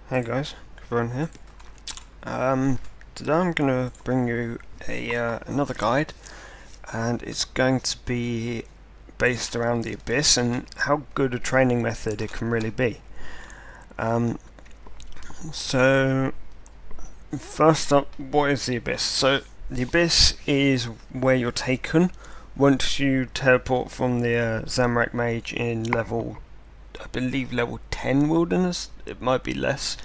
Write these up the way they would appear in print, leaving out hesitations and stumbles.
Hey guys, Cravone here. Today I'm going to bring you another guide, and it's going to be based around the Abyss and how good a training method it can really be. So first up, what is the Abyss? So the Abyss is where you're taken once you teleport from the Zamorak Mage in level, I believe level 10 Wilderness. It might be less.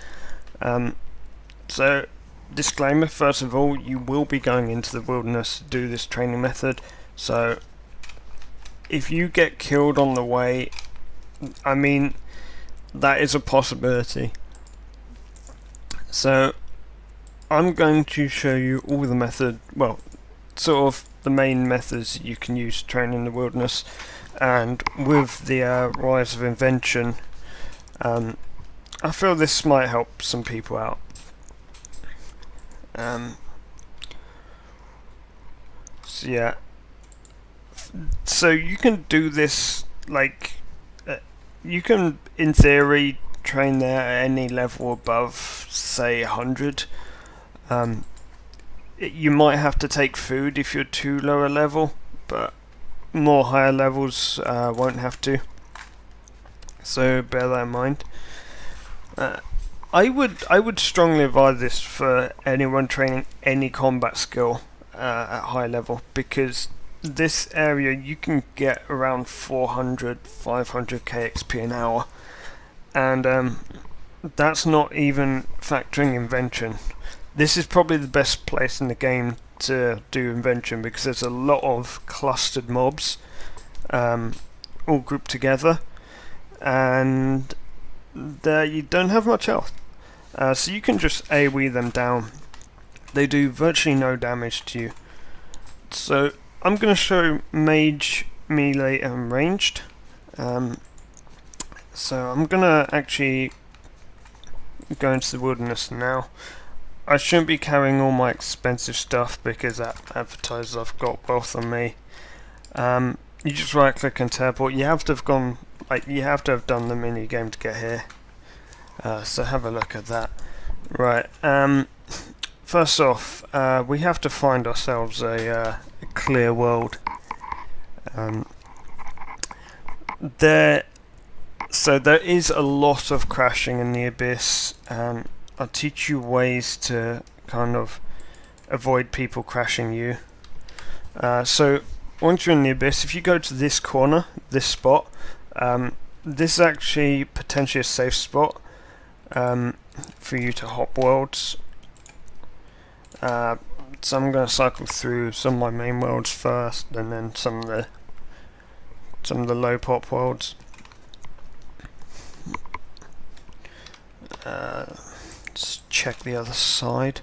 So disclaimer, first of all, you will be going into the wilderness to do this training method, so if you get killed on the way, I mean, that is a possibility. So I'm going to show you all the method, well, sort of the main methods you can use to train in the wilderness, and with the rise of Invention, I feel this might help some people out. So yeah, so you can do this, like, you can in theory train there at any level above, say, 100. You might have to take food if you're too lower level, but more higher levels won't have to, so bear that in mind. I would strongly advise this for anyone training any combat skill at high level, because this area you can get around 400-500k XP an hour, and that's not even factoring Invention. This is probably the best place in the game to do Invention, because there's a lot of clustered mobs all grouped together, and you don't have much health. So you can just AoE them down. They do virtually no damage to you. So I'm going to show Mage, Melee and Ranged. So I'm going to actually go into the wilderness now. I shouldn't be carrying all my expensive stuff because that advertises I've got both on me. You just right click and teleport. You have to have gone, like, you have to have done the mini game to get here. So have a look at that. Right. First off, we have to find ourselves a clear world. So there is a lot of crashing in the Abyss. I'll teach you ways to kind of avoid people crashing you. So once you're in the Abyss, if you go to this corner, this spot, this is actually potentially a safe spot for you to hop worlds. So I'm going to cycle through some of my main worlds first, and then some of the low pop worlds. Let's check the other side.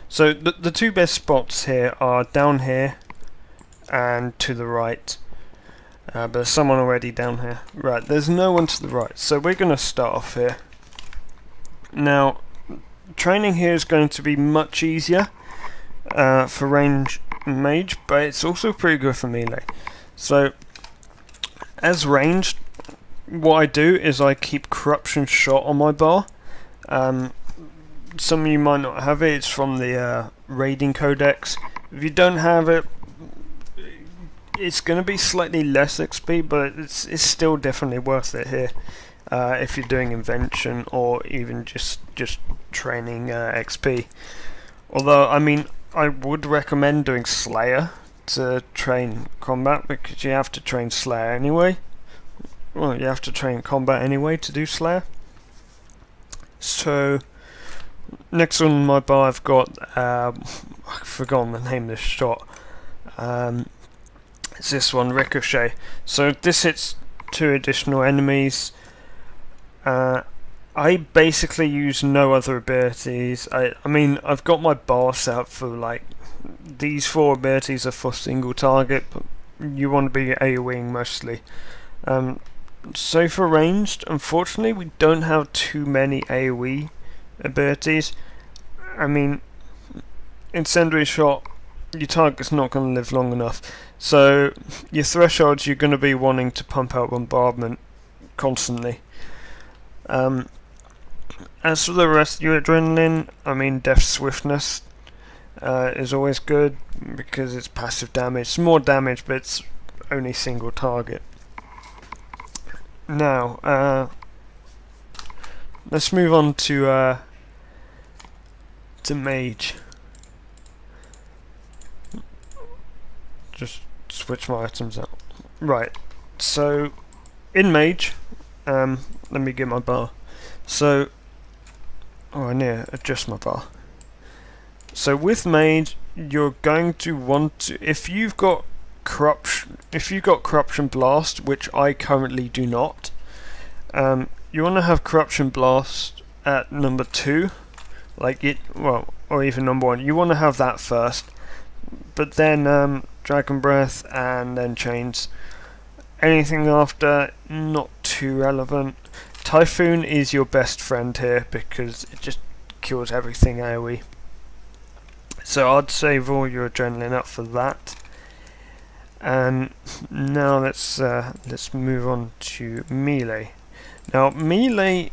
So the two best spots here are down here and to the right. But there's someone already down here. Right, there's no one to the right, so we're going to start off here. Now, training here is going to be much easier for range mage, but it's also pretty good for melee. So, as ranged, what I do is I keep corruption shot on my bar. Some of you might not have it. It's from the raiding codex. If you don't have it, it's going to be slightly less XP, but it's still definitely worth it here if you're doing Invention or even just training XP. Although, I mean, I would recommend doing Slayer to train combat, because you have to train Slayer anyway. Well, you have to train combat anyway to do Slayer. So, next on my bar I've got, I've forgotten the name of this shot. It's this one, Ricochet. So this hits 2 additional enemies. I basically use no other abilities. I mean, I've got my bar set up for, like, these 4 abilities are for single target, but you want to be AoEing mostly. So for ranged, unfortunately we don't have too many AoE abilities. I mean, incendiary shot, your target's not going to live long enough. So your thresholds, you're going to be wanting to pump out bombardment constantly. As for the rest of your adrenaline, I mean, Death Swiftness is always good because it's passive damage. It's more damage, but it's only single target. Now, let's move on to Mage. Just switch my items out. Right. So, in Mage, let me get my bar. So, I need to adjust my bar. So with Mage, you're going to want to, if you've got Corruption Blast, which I currently do not, you want to have Corruption Blast at number 2, like it, well, or even number 1. You want to have that first, but then Dragon Breath and then Chains. Anything after, not too relevant. Typhoon is your best friend here because it just kills everything AoE. So I'd save all your adrenaline up for that. And now let's move on to melee. Now melee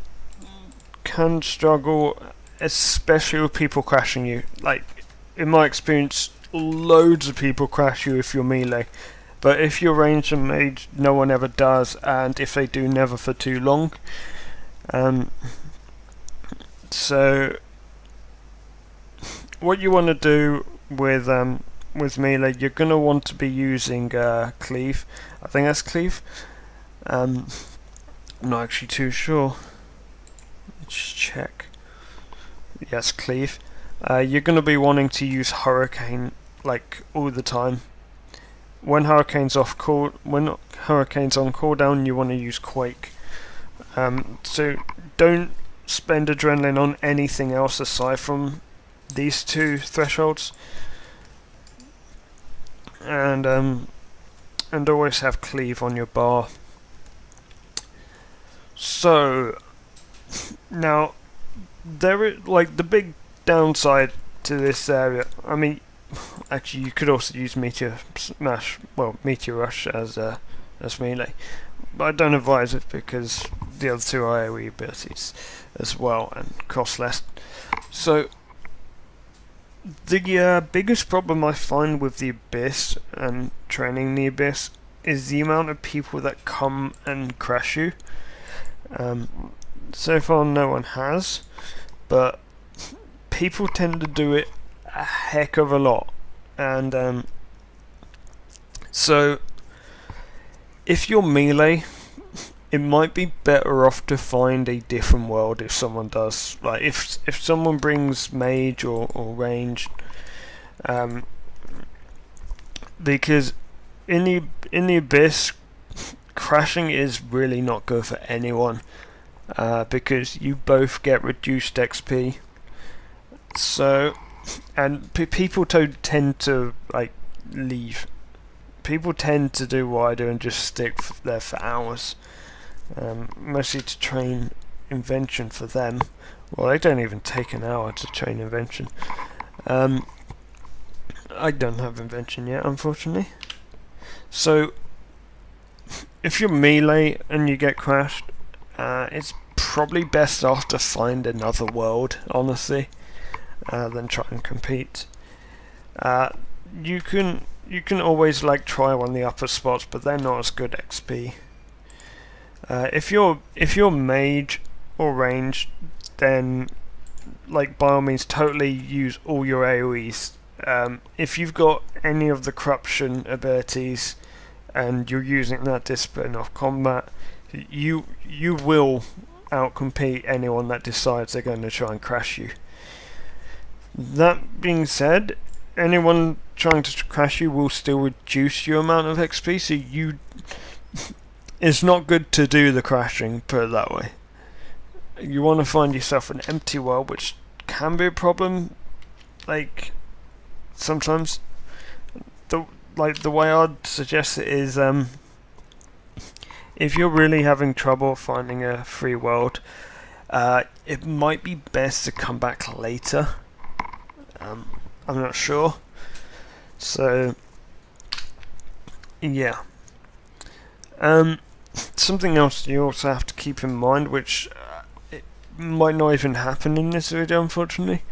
can struggle, especially with people crashing you. Like in my experience, loads of people crash you if you're melee. But if you're ranged and mage, no one ever does, and if they do, never for too long. So what you want to do with melee, you're gonna want to be using cleave. I think that's cleave. I'm not actually too sure. Let's just check. Yes, cleave. You're gonna be wanting to use hurricane like all the time. When Hurricane's on cooldown, you want to use Quake. So don't spend adrenaline on anything else aside from these two thresholds. And always have cleave on your bar. So now there is like the big downside to this area. I mean, actually, you could also use Meteor Rush as melee, but I don't advise it because the other two are AoE abilities as well and cost less. So the biggest problem I find with the Abyss and training the Abyss is the amount of people that come and crash you. So far, no one has, but people tend to do it a heck of a lot, and so if you're melee, it might be better off to find a different world if someone does. Like if someone brings mage or ranged, because in the Abyss, crashing is really not good for anyone, because you both get reduced XP. So, and people tend to like leave. People tend to do what I do and just stick there for hours, mostly to train Invention for them. Well, they don't even take an hour to train Invention. I don't have Invention yet, unfortunately. So, if you're melee and you get crashed, it's probably best off to find another world, honestly, than try and compete. You can always like try one of the upper spots, but they're not as good XP. If you're mage or ranged, then like by all means totally use all your AoEs. If you've got any of the corruption abilities and you're using that discipline of combat, you will outcompete anyone that decides they're going to try and crash you. That being said, anyone trying to crash you will still reduce your amount of XP, so it's not good to do the crashing, put it that way. You want to find yourself an empty world, which can be a problem, like sometimes. The way I'd suggest it is, if you're really having trouble finding a free world, it might be best to come back later. I'm not sure. So yeah. Something else you also have to keep in mind, which might not even happen in this video, unfortunately.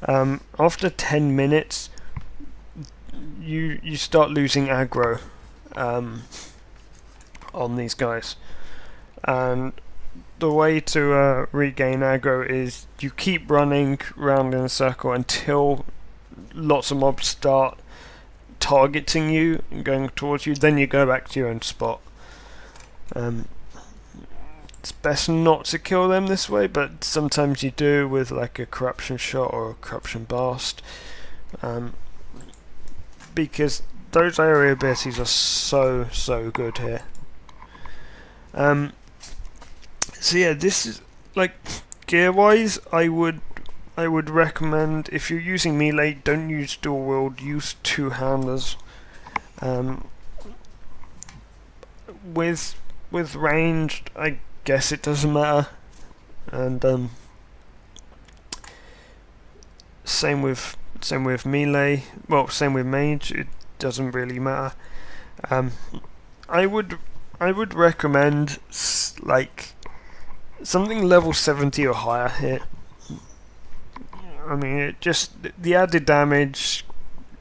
After 10 minutes, you start losing aggro on these guys, and the way to regain aggro is you keep running round in a circle until lots of mobs start targeting you and going towards you. Then you go back to your own spot. It's best not to kill them this way, but sometimes you do with like a corruption shot or a corruption blast, because those area abilities are so good here. So yeah, this is like gear wise, I would recommend, if you're using melee, don't use dual wield, use two-handers. With ranged, I guess it doesn't matter, and same with melee. Well, same with mage, it doesn't really matter. I would recommend like something level 70 or higher here. I mean, it just, the added damage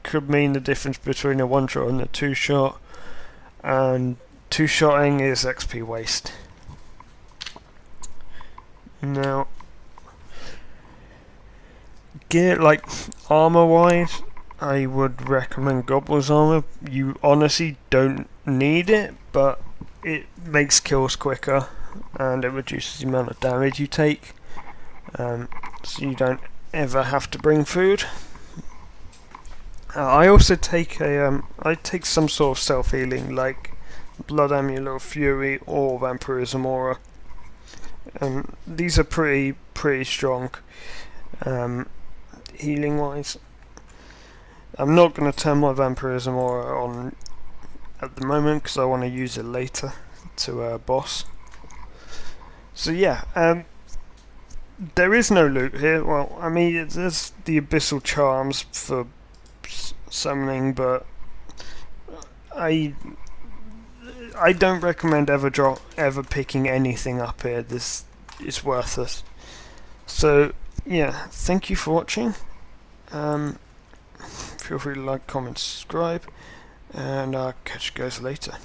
could mean the difference between a one-shot and a two-shot, and two-shotting is XP waste. Now, gear, like armor-wise, I would recommend Gobbler's armor. You honestly don't need it, but it makes kills quicker, and it reduces the amount of damage you take, so you don't ever have to bring food. I also take I take some sort of self-healing, like Blood Amulet of Fury or Vampirism Aura. These are pretty strong healing wise. I'm not going to turn my Vampirism Aura on at the moment because I want to use it later to boss. So yeah, there is no loot here. Well, I mean, there's the Abyssal Charms for summoning, but I don't recommend ever picking anything up here. This is worthless. So yeah, thank you for watching. Feel free to like, comment, subscribe, and I'll catch you guys later.